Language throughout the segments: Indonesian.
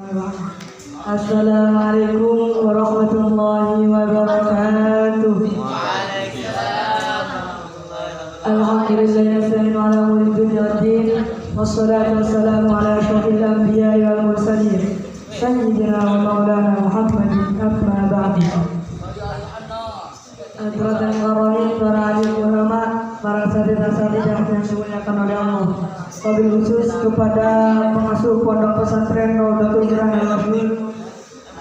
Assalamualaikum warahmatullahi wabarakatuh. Alhamdulillahirabbil alamin wassalatu wassalamu ala asyrofil anbiya'i wal mursalin sayyidina wa maulana Muhammadin amma ba'du. Hadirin karamin, para alim ulama, para asatidzah yang dimuliakan oleh Allah. Wabil khusus kepada pengasuh pondok pesantren Raudatul Quran Al-Mahdud,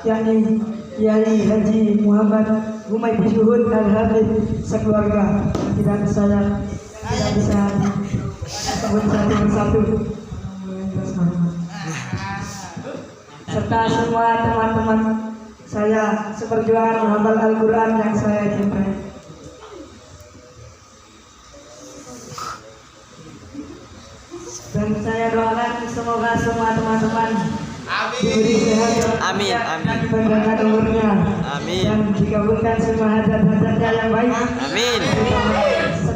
yakni Kiai Haji Muhammad Humaydi Syuhud Al-Habib sekeluarga. Tidak bisa sebut satu persatu, serta semua teman-teman saya seperjuangan menghafal Al-Quran yang saya cintai. Dan saya doakan semoga semua teman-teman diberi sehat, amin, dan panjang umurnya, amin, dan dikabulkan semua hajat-hajatnya yang baik, amin,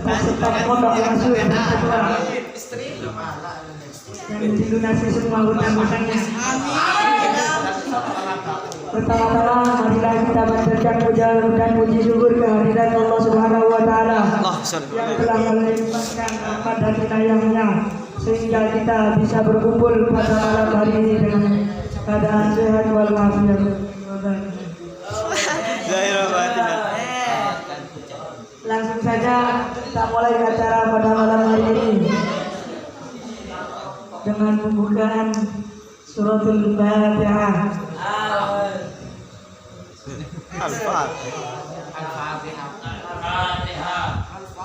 serta pondok yang sudah tertua, dan dilunasi semua hutang-hutangnya. Pertama-tama marilah kita panjatkan puja dan puji syukur kehadirat Allah Subhanahu wa taala yang telah melimpahkan rahmat dan inayahnya sehingga kita bisa berkumpul pada malam hari ini dengan keadaan sehat walafiat. Langsung saja kita mulai acara pada malam hari ini dengan pembukaan suratul Fatihah.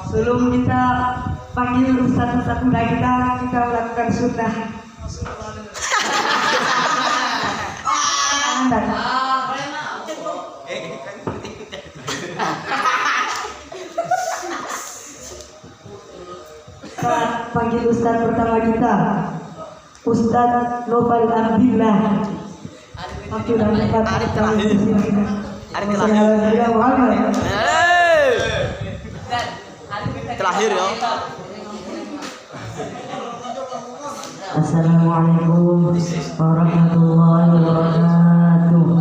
Sebelum kita panggil ustaz-ustaz muda kita lakukan sunnah. Kita panggil ustaz pertama kita, Ustaz Noval Abdillah. Waktu dan tempat terakhir ya. Assalamualaikum warahmatullahi wabarakatuh.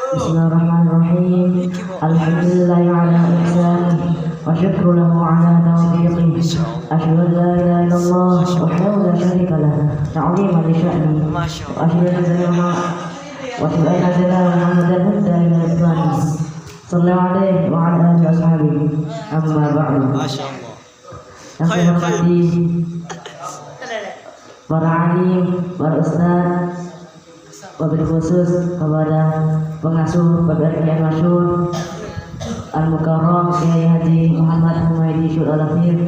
Bismillahirrahmanirrahim. Alhamdulillah ala ihsanihi wa syukru lahu ala tawfiqihi. Asyhadu an la ilaha illallah wahdahu la syarika lahu ta'ziman li sya'nihi. Wa asyhadu anna Muhammadan hada ila islami. Sallallahu alaihi wa ala alihi washabihi. Amma ba'du. Masyaallah. Yang hormati para alim, para ustaz, wabil khusus kepada pengasuh PBRI Al-Masyhur Al-Mukarram Kiai Haji Muhammad Humaydi Syuhud Al-Habib,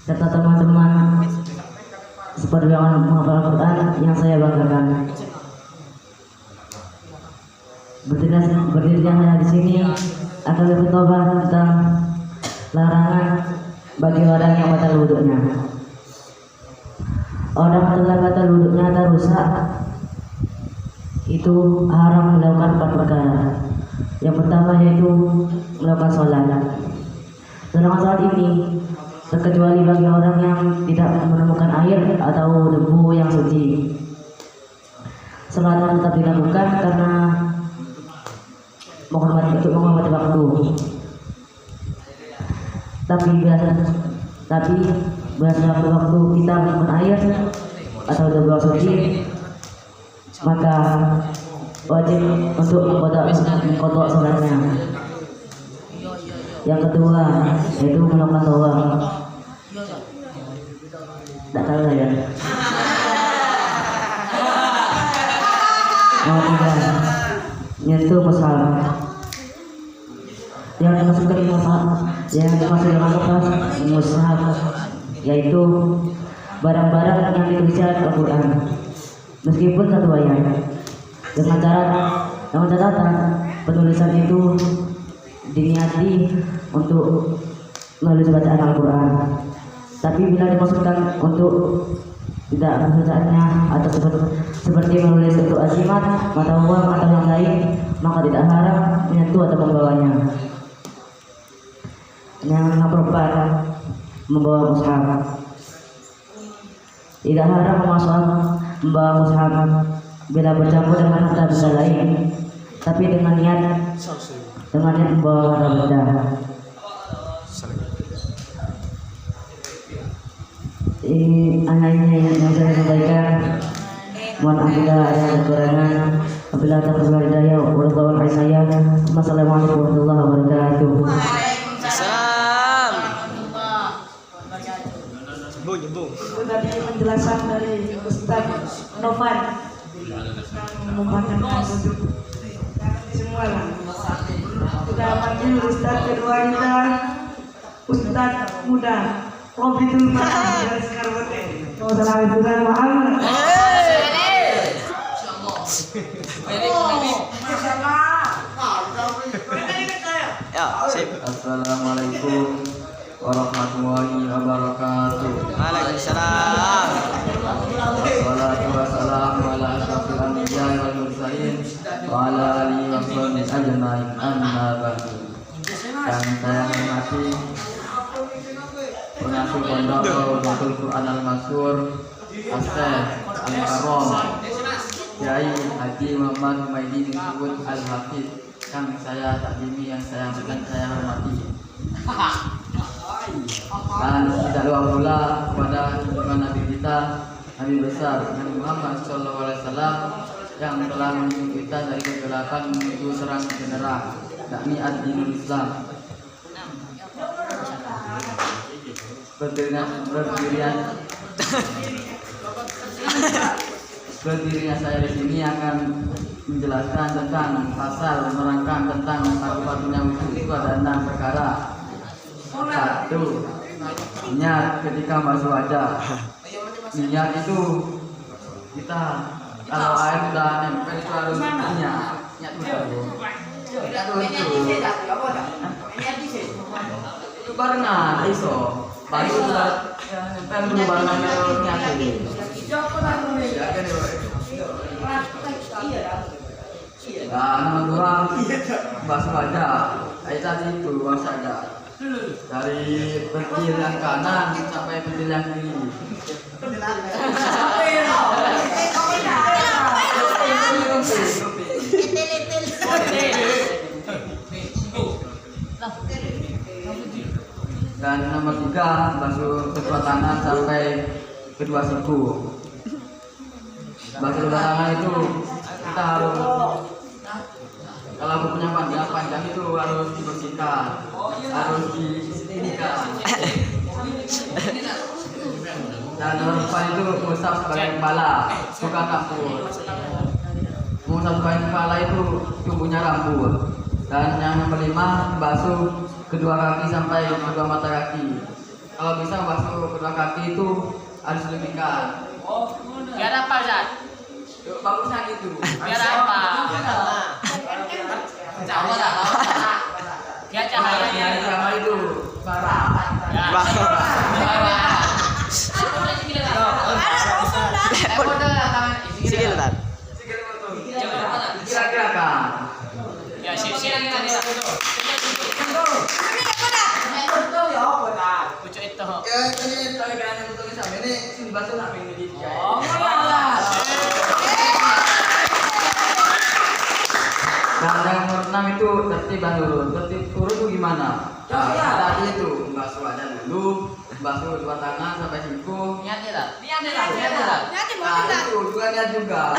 serta teman-teman seperjuangan menghafal Al-Quran yang saya banggakan. Berdirinya saya di sini akan bertobat tentang larangan bagi orang yang batal wuduknya. Orang yang batal wuduknya atau rusak itu haram melakukan 4 perkara. Yang pertama yaitu melakukan sholat. Sedangkan sholat ini terkecuali bagi orang yang tidak menemukan air atau debu yang suci. Sholat tetap dilakukan karena menghormati waktu. Tapi berdasarkan waktu kita menemukan air atau debu suci, maka wajib untuk mengkodok sholatnya. Yang kedua yaitu melakukan tawaf. Tidak tahu ya. Yang ketiga nyentuh mushaf. Yang dimaksud dengan mushaf yaitu barang-barang yang dituliskan Al-Quran meskipun satu ayat, dengan catatan penulisan itu diniati untuk menulis bacaan Al-Quran. Tapi bila dimaksudkan untuk tidak membacaannya atau seperti menulis untuk azimat, mata uang atau yang lain, maka tidak haram menyentuh atau membawanya. Yang nomor 4, membawa mushaf. Tidak harap memasang membawa mushaf bila bercampur dengan harta benda lain, tapi dengan niat membawa harta benda. Ini hanya yang saya sampaikan. Mohon apabila ada kekurangan, apabila tak berhidayah hidayah, wallahualam saya. Wassalamualaikum warahmatullahi wabarakatuh. Itu tadi penjelasan dari Ustaz Novan yang merupakan duduk semua lah. Kita panggil Ustaz kedua kita, Ustaz muda Robitul Makan dari Sekarwote. Wassalamualaikum Muhammad. Assalamualaikum warahmatullahi wabarakatuh. Waalaikumsalam. Wassalatu wassalamu ala asyrafil anbiya wal mursalin wa ala alihi wa sahbihi ajmain. Amma ba'du. Dan saya hormati pengasuh pondok Darul Quran Al-Masyhur As-Syekh Al-Karom Kiai Haji Muhammad Humaidi bin Subud Al-Hafidz yang saya takdimi, yang saya hormati. Dan tidak lupa pula kepada junjungan Nabi kita, Nabi besar Nabi Muhammad SAW yang telah menuntun kita dari kegelapan menuju terang benderang, yakni ad-dinul Islam. Berdirinya saya di sini akan menjelaskan tentang pasal menerangkan tentang satu-satunya wujud itu ada 6 perkara. 1. Niat ketika masuk wajah. Niat itu kita kalau air sudah nempel itu harus niat dulu. Itu barengan iso. Baru sudah nempel dulu barengan niat dulu. Nah, nomor 2 basuh wajah. Tadi itu basuh wajah. Dari pentil yang kanan sampai pentil yang kiri. Dan nomor 3 basuh kedua tangan sampai kedua siku. Basuh kedua tangan itu kita harus, kalau punya panjang itu harus dibersihkan, harus disetrika. Dan nomor 4 itu mengusap sebagian kepala, bukan kapur. Mengusap sebagian kepala itu tumbuhnya rambut. Dan yang nomor 5 basuh kedua kaki sampai kedua mata kaki. Kalau bisa basuh kedua kaki itu harus lebihkan. Biar apa, Zat? Bagusnya gitu. Biar apa? Biar cahaya itu parah. Sikil, Tat. Kira-kira kan. Ya, sip. Pucuk itu. Ya, ini tadi kan yang betul sama ini sini basuh nak pengen di dia. Dan yang nomor 6 itu tertib dan turun. Tertib turun itu gimana? Tadi itu basuh wajah dulu, basuh dua tangan sampai siku. Niatnya, Tat. Nah, itu juga niat juga.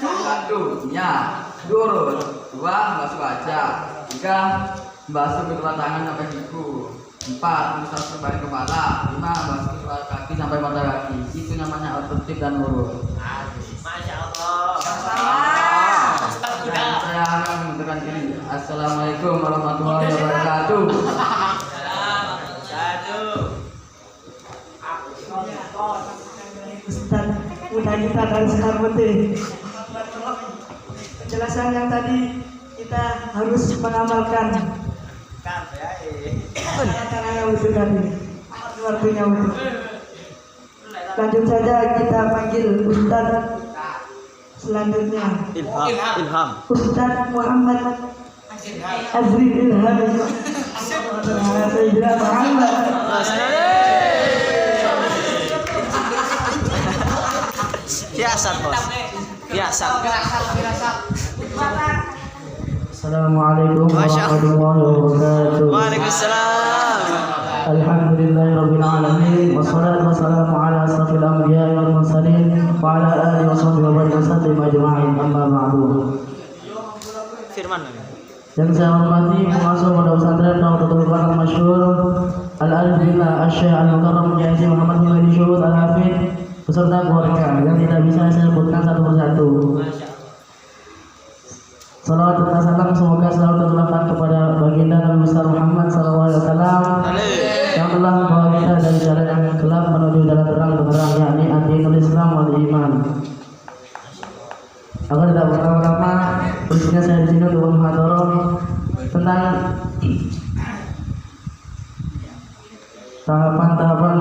Satu, niat. Turun. 2, basuh wajah. 3, basuh kedua tangan sampai siku. 4, mengusap sebagian kepala. 5, basuh kedua kaki sampai mata kaki. Itu namanya tertib dan urut. Masya Allah. Dan saya akan mengundurkan diri. Assalamualaikum warahmatullahi wabarakatuh. Ustaz muda kita dari Sekarwote. Penjelasan yang tadi kita harus mengamalkan. Caranya wudhu tadi. Waktunya wudhu. Lanjut saja kita panggil Ustaz selanjutnya. Ilham. Ustaz Muhammad Azri Ilham. Sayyidina Muhammad. Biasa bos. Biasa. Assalamualaikum warahmatullahi wabarakatuh. Waalaikumsalam. Alhamdulillahirabbil alamin wassalatu wassalamu ala asrofil anbiya'i wal mursalin wa ala alihi washabbihi wa baraka sallim ajma'in amma ba'du. Firman. Yang saya hormati pengasuh Pondok Pesantren Nahdlatul Ulama masyhur Al-Alif Billah Asy-Syaikh Al-Mukarram Kiai Muhammad Humaydi Syuhud Al-Hafidz beserta keluarga yang tidak bisa saya sebutkan satu persatu. Salawat dan salam semoga selalu tercurahkan kepada baginda Nabi besar Muhammad SAW yang telah membawa kita dari jalan yang gelap menuju jalan terang benderang, yakni ad-dinul Islam wal iman. Agar tidak berlama-lama, berikutnya saya di sini untuk muhadharah tentang tahapan-tahapan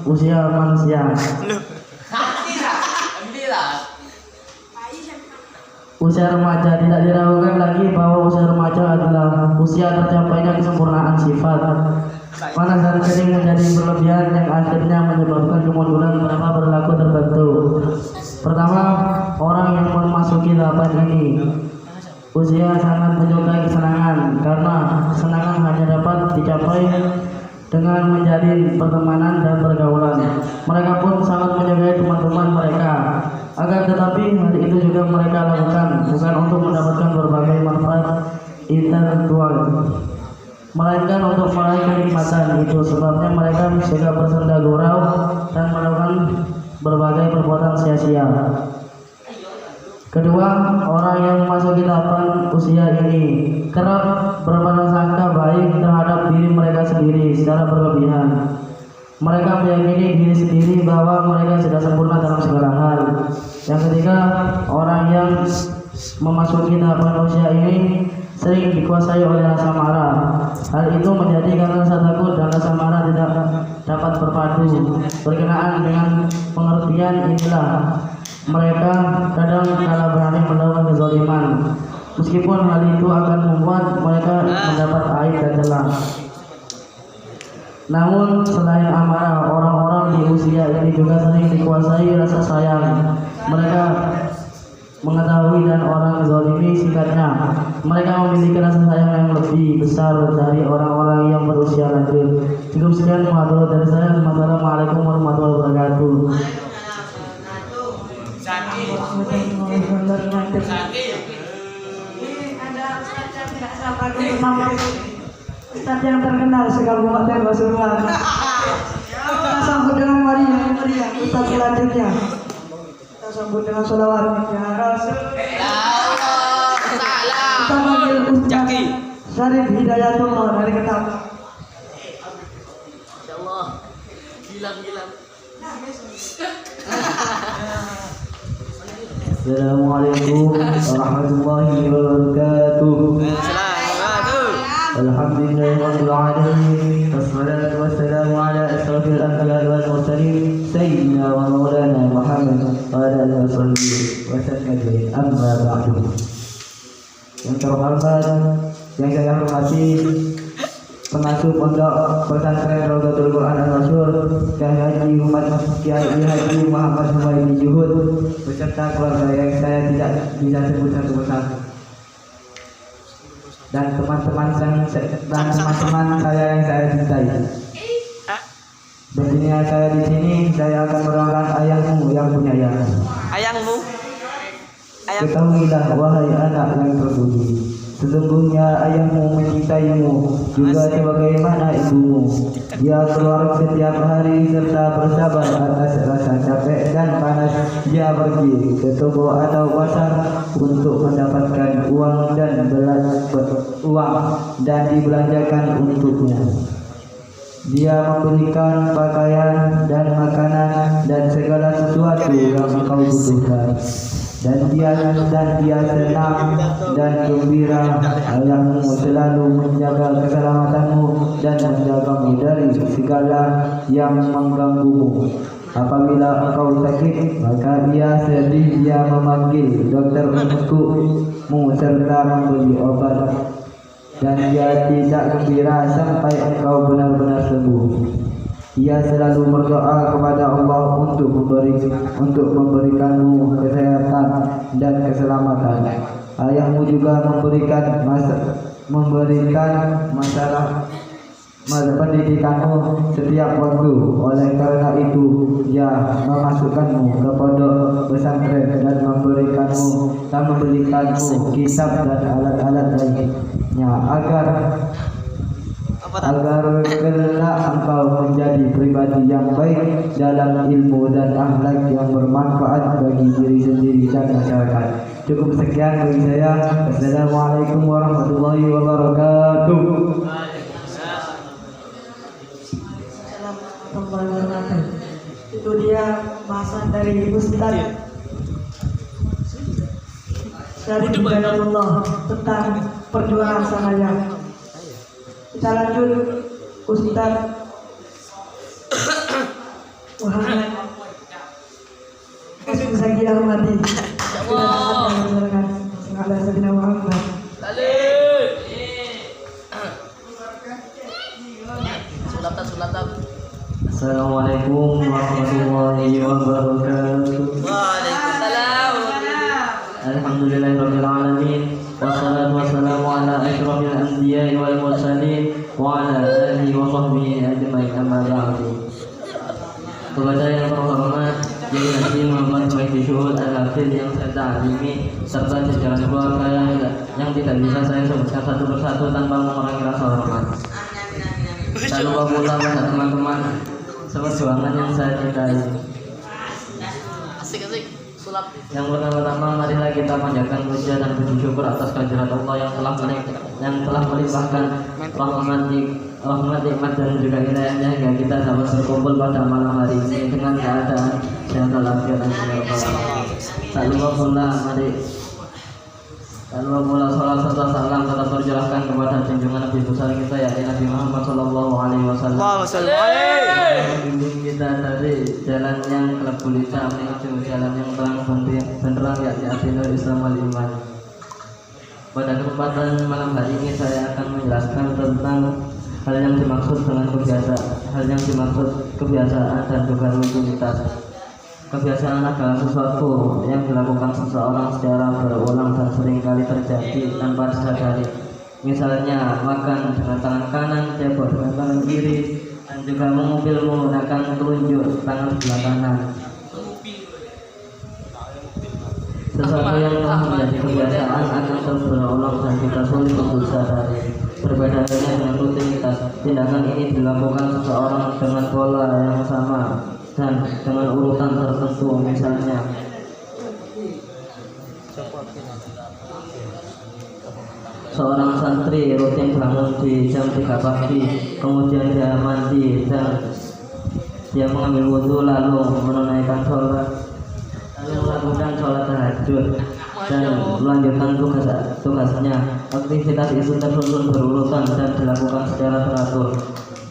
usia manusia. Usia remaja, tidak diragukan lagi bahwa usia remaja adalah usia tercapainya kesempurnaan sifat. Panas dan kering menjadi berlebihan yang akhirnya menyebabkan kemunduran beberapa perilaku tertentu. Pertama, orang yang memasuki tahapan ini usia sangat menyukai kesenangan, karena kesenangan hanya dapat dicapai dengan menjadi pertemanan dan pergaulan. Mereka pun sangat menyukai teman-teman mereka. Akan tetapi hal itu juga mereka lakukan bukan untuk mendapatkan berbagai manfaat intelektual, melainkan untuk meraih kenikmatan itu. Sebabnya mereka juga bersenda gurau dan melakukan berbagai perbuatan sia-sia. Kedua, orang yang memasuki tahapan usia ini kerap berprasangka baik terhadap diri mereka sendiri secara berlebihan. Mereka meyakini diri sendiri bahwa mereka sudah sempurna dalam segala hal. Yang ketiga, orang yang memasuki tahapan usia ini sering dikuasai oleh rasa marah. Hal itu menjadi karena rasa takut dan rasa marah tidak dapat berpadu. Berkenaan dengan pengertian inilah mereka kadang kala berani melakukan kezaliman, meskipun hal itu akan membuat mereka mendapat aib dan celah. Namun selain amarah, orang-orang di usia ini juga sering dikuasai rasa sayang. Mereka mengetahui dan orang zalimi singkatnya, mereka memiliki rasa sayang yang lebih besar dari orang-orang yang berusia lanjut. Cukup sekian muhadharah dari saya. Wassalamualaikum warahmatullahi wabarakatuh. Ustaz yang terkenal sekali Kabupaten Pasuruan. Kita sambut dengan meriah Ustaz selanjutnya. Kita sambut dengan sholawat ya Rasul. Kita panggil Ustaz Syarif Hidayatullah dari Ketapang. Insyaallah. Gilang. Assalamualaikum warahmatullahi wabarakatuh. Alhamdulillahirabbil alamin wassalatu wassalamu ala asrofil anbiya'i wal mursalin sayyidina wa maulana Muhammad wa ala alihi wasallam. Amma ba'du. Yang terhormat, yang saya hormati pengasuh Pondok Pesantren Nahdlatul Quran Al-Masyhur Kiai Haji Muhammad Humaydi Syuhud beserta keluarga yang saya tidak bisa sebut satu persatu, dan teman-teman saya yang saya cintai. Berdirinya saya di sini, saya akan menerangkan ayahmu yang penyayang. Ayangmu. Ketahuilah wahai anak yang terpuji, sesungguhnya ayahmu mencintaimu juga sebagaimana ibumu. Dia keluar setiap hari serta bersabar atas rasa capek dan panas. Dia pergi ke toko atau pasar untuk mendapatkan uang dan dibelanjakan untuknya. Dia memberikan pakaian dan makanan dan segala sesuatu yang engkau butuhkan. Dan dia senang dan gembira. Ayahmu selalu menjaga keselamatanmu dan menjagamu dari segala yang mengganggumu. Apabila engkau sakit, maka dia sedih. Dia memanggil dokter untukmu serta membeli obat. dan dia tidak gembira sampai engkau benar-benar sembuh. Ia selalu berdoa kepada Allah untuk memberikanmu kesehatan dan keselamatan. Ayahmu juga memberikan masalah pendidikanmu setiap waktu. Oleh karena itu, ia memasukkanmu ke pondok pesantren dan memberikanmu kitab dan alat-alat lainnya agar kelak engkau menjadi pribadi yang baik dalam ilmu dan akhlak yang bermanfaat bagi diri sendiri dan masyarakat. Cukup sekian dari saya. Assalamualaikum warahmatullahi wabarakatuh. Itu dia bahasan dari Ustaz dari Hidayatullah tentang perjuangan sang ayah. Kita lanjut Ustaz Muhammad Zaki Ahmadi. Assalamualaikum warahmatullahi wabarakatuh. Waalaikumsalam. Alhamdulillahirabbil alamin. Wassalatu wassalamu ala asyrofil anbiya'i wal mursalin wa ala alihi wa sahbihi ajmain, amma ba'du. Kepada yang terhormat Kiai Haji Muhammad Maidi Syuhud Al-Hafidh yang saya ta'alimi, serta jajaran keluarga yang tidak bisa saya sebutkan satu persatu tanpa mengurangi rasa hormat. Tak lupa pula pada teman-teman seperjuangan yang saya cintai. Asik-asik. Sulap. Yang pertama-tama marilah kita panjatkan puja dan puji syukur atas kehadirat Allah yang telah melimpahkan rahmat, nikmat dan juga hidayahnya hingga kita dapat berkumpul pada malam hari ini dengan keadaan sehat walafiat dan segala perkara. Tak lupa pula salat serta salam tetap tercurahkan kepada junjungan Nabi besar kita yakni Nabi Muhammad sallallahu alaihi wasallam. Membimbing kita dari jalan yang gelap gulita menuju jalan yang terang benderang yakni Adinul Islam wal Iman. Pada kesempatan malam hari ini saya akan menjelaskan tentang hal yang dimaksud kebiasaan dan juga rutinitas. Kebiasaan adalah sesuatu yang dilakukan seseorang secara berulang dan seringkali terjadi tanpa disadari. Misalnya makan dengan tangan kanan, cebok dengan tangan kiri, dan juga mengupil menggunakan telunjuk tangan sebelah kanan. Sesuatu yang telah menjadi kebiasaan akan terus berulang dan kita sulit untuk disadari. Berbeda dengan rutinitas, tindakan ini dilakukan seseorang dengan pola yang sama dan dengan urutan tertentu. Misalnya seorang santri rutin bangun di jam 3 pagi, kemudian dia mandi dan dia mengambil wudhu, lalu menunaikan sholat, lalu melakukan sholat tahajud dan melanjutkan tugasnya. Aktivitas itu tersusun berurutan dan dilakukan secara teratur.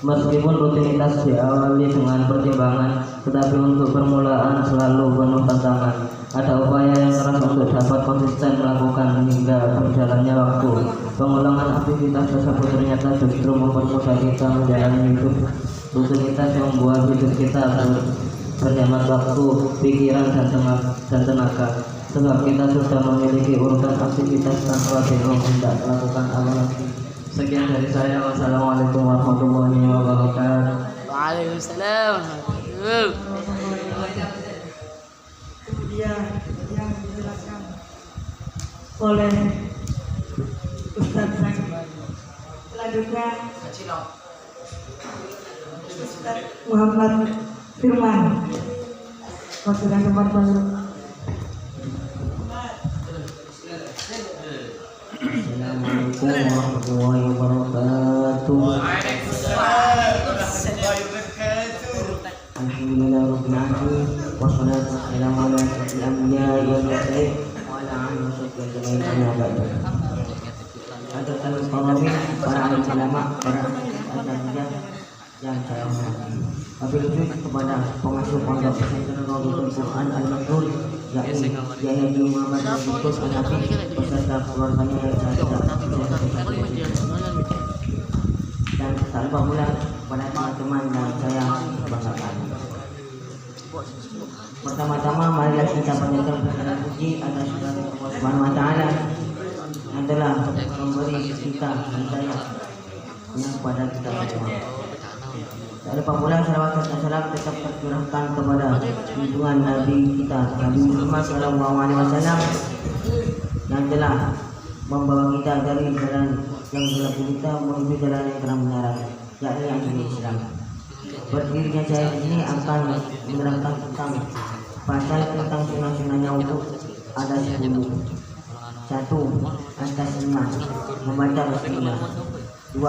Meskipun rutinitas diawali dengan pertimbangan, tetapi untuk permulaan selalu penuh tantangan. Ada upaya yang keras untuk dapat konsisten melakukan hingga berjalannya waktu. Pengulangan aktivitas tersebut ternyata justru mempermudah kita menjalani hidup. Rutinitas yang membuat hidup kita berhemat waktu, pikiran dan tenaga. Sebab kita sudah memiliki urutan aktivitas tanpa bingung hendak melakukan apa lagi. Sekian dari saya. Wassalamualaikum warahmatullahi wabarakatuh. Waalaikumsalam. Dia yang dijelaskan oleh Ustaz Zaki. Selanjutnya Ustaz Muhammad Firman. Waktunya tempat baru. Assalamualaikum warahmatullahi wabarakatuh. Alhamdulillahirabbil alamin. Wassalatu wassalamu ala asyrofil anbiya'i wal mursalin wa ala alihi washabbihi ajmain, amma ba'du. Hadirin sekalian, para alim ulama, para asatidz yang saya hormati. Wabil khusus kepada pengasuh pondok pesantren Raudhatul Quran Al-Maknun yakni Yahya bin Muhammad bin Yusuf An-Nabi beserta keluarganya yang saya tidak dan tak lupa pula kepada teman-teman yang saya banggakan. Pertama-tama marilah kita panjatkan puji puji atas Allah Subhanahu wa taala yang telah memberi kita hidayah yang kepada kita semua. Tak lupa pula salawat dan salam tetap tercurahkan kepada junjungan Nabi kita Nabi Muhammad SAW yang telah membawa kita dari jalan yang gelap gulita menuju jalan yang terang benar, yakni yang Islam. Berdirinya saya di sini akan menerangkan tentang pasal tentang sunnah-sunnahnya untuk ada 10. 1. Atas 5 membaca bismillah. 2.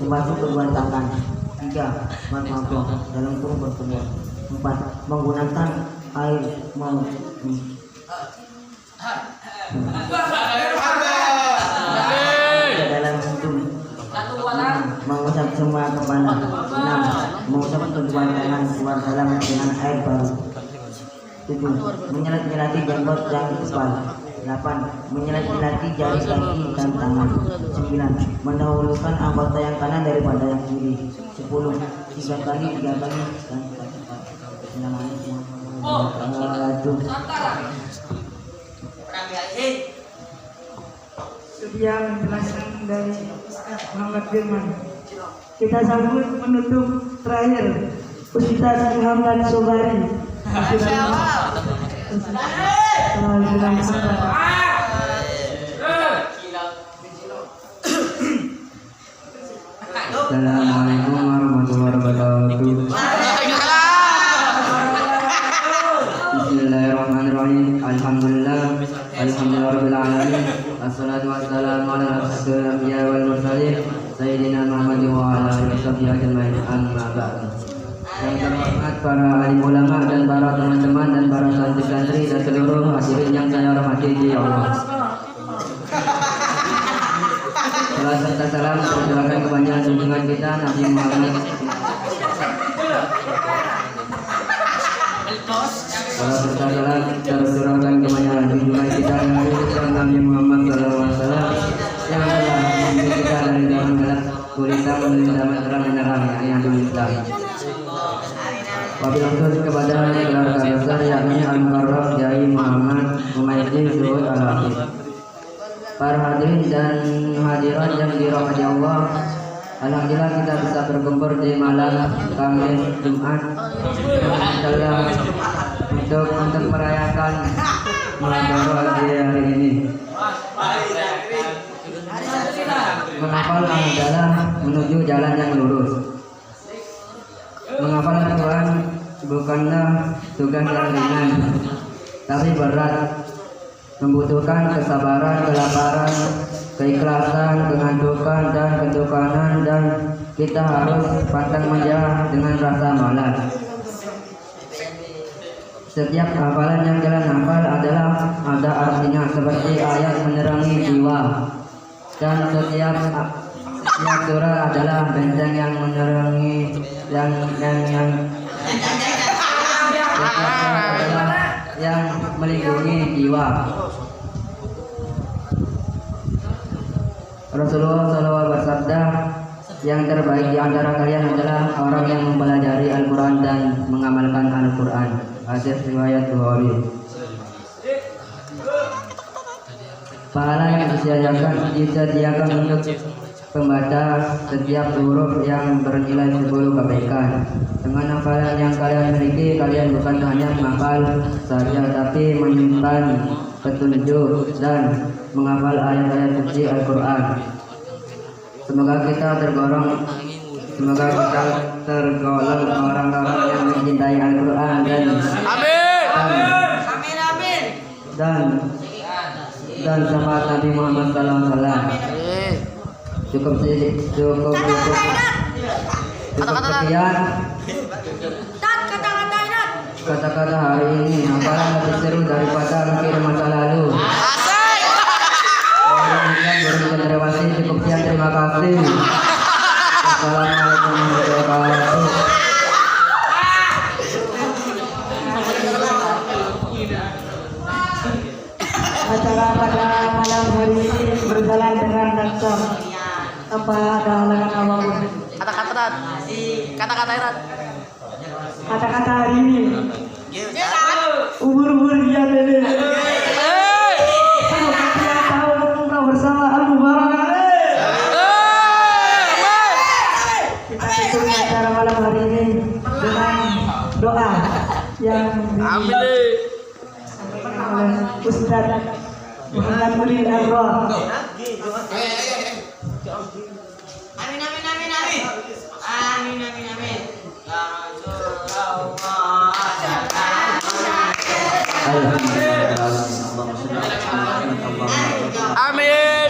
Membasuh kedua tangan. 3. Bermabuk dalam kurung berkumur. 4. Menggunakan air dalam hidung. 5. Mengusap semua kepala. 6. Mengusap kedua tangan keluar dalam dengan air baru. 7. Menyelat-nyelati jenggot yang tebal. 8. Menyelat-nyelati jari kaki dan tangan. 9. Mendahulukan anggota yang kanan daripada yang kiri. 10. 3 kali dan cepat. Assalamualaikum warahmatullahi wabarakatuh. Sekian penjelasan dari Ustaz Muhammad Firman. Kita sambut menutup terakhir Ustaz Muhammad Sobari. Assalamualaikum warahmatullahi wabarakatuh. Bismillahirrahmanirrahim. Alhamdulillahirabbil alamin. Assalatu wassalamu ala asyrafil anbiya wal mursalin sayyidina Muhammad wa ala alihi washabbihi ajmain. Amma ba'du. Yang terhormat para alim ulama dan para teman-teman dan para santri-santri dan seluruh hadirin yang saya hormati di Allah. Salam serta salam tercurahkan kepada junjungan kita Nabi Muhammad. Salam serta salam tercurahkan kepada junjungan kita Nabi Muhammad SAW yang telah membimbing kita dari zaman gelap gulita menuju zaman terang menerang yang Islam. Wabil khusus kepada keluarga besar yakni Al-Mukarram Kiai Muhammad Umayyadin Zuhud Al-Hafidh. Para hadirin dan hadirat yang dirahmati Allah, alhamdulillah kita bisa berkumpul di malam Kamis Jumat untuk merayakan Muharram di hari ini. Menghafal adalah menuju jalan yang lurus. Menghafal Al-Quran bukanlah tugas yang ringan, tapi berat. Membutuhkan kesabaran, kelaparan, keikhlasan, kengantukan dan ketukanan, dan kita harus pantang menyerah dengan rasa malas. Setiap hafalan yang kalian hafal adalah ada artinya seperti ayat menerangi jiwa, dan setiap surah adalah benteng yang menerangi yang melindungi jiwa. Rasulullah SAW bersabda, yang terbaik di antara kalian adalah orang yang mempelajari Al-Quran dan mengamalkan Al-Quran. Hadis riwayat Bukhari. Pahala yang disediakan untuk pembaca setiap huruf yang bernilai 10 kebaikan. Dengan hafalan yang kalian miliki, kalian bukan hanya menghafal saja, tapi menyimpan petunjuk dan menghafal ayat-ayat suci Al-Quran. Semoga kita tergolong orang-orang yang mencintai Al-Quran dan syafaat Nabi Muhammad SAW. Cukup sekian. Kata-kata hari ini hafalan lebih seru daripada mikir masa lalu. Cukup sekian, terima kasih. Assalamualaikum warahmatullahi wabarakatuh. Semoga pada malam hari ini berjalan dengan lancar. Apa ada halangan apapun? Kata-kata Rat. Kata-kata Rat. Kata-kata hari ini. Umur-umur dia ini. Semoga tiap tahun umrah bersama Al-Mubarak. Kita tutup acara malam hari ini dengan doa yang disampaikan oleh Ustaz Muhammad Mulin Al-Roh. Amin amin amin amin. Amin amin amin. Ya Rasulullah. Amin.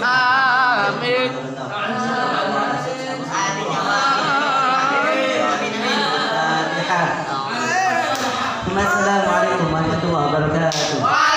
Amin. Assalamualaikum warahmatullahi wabarakatuh.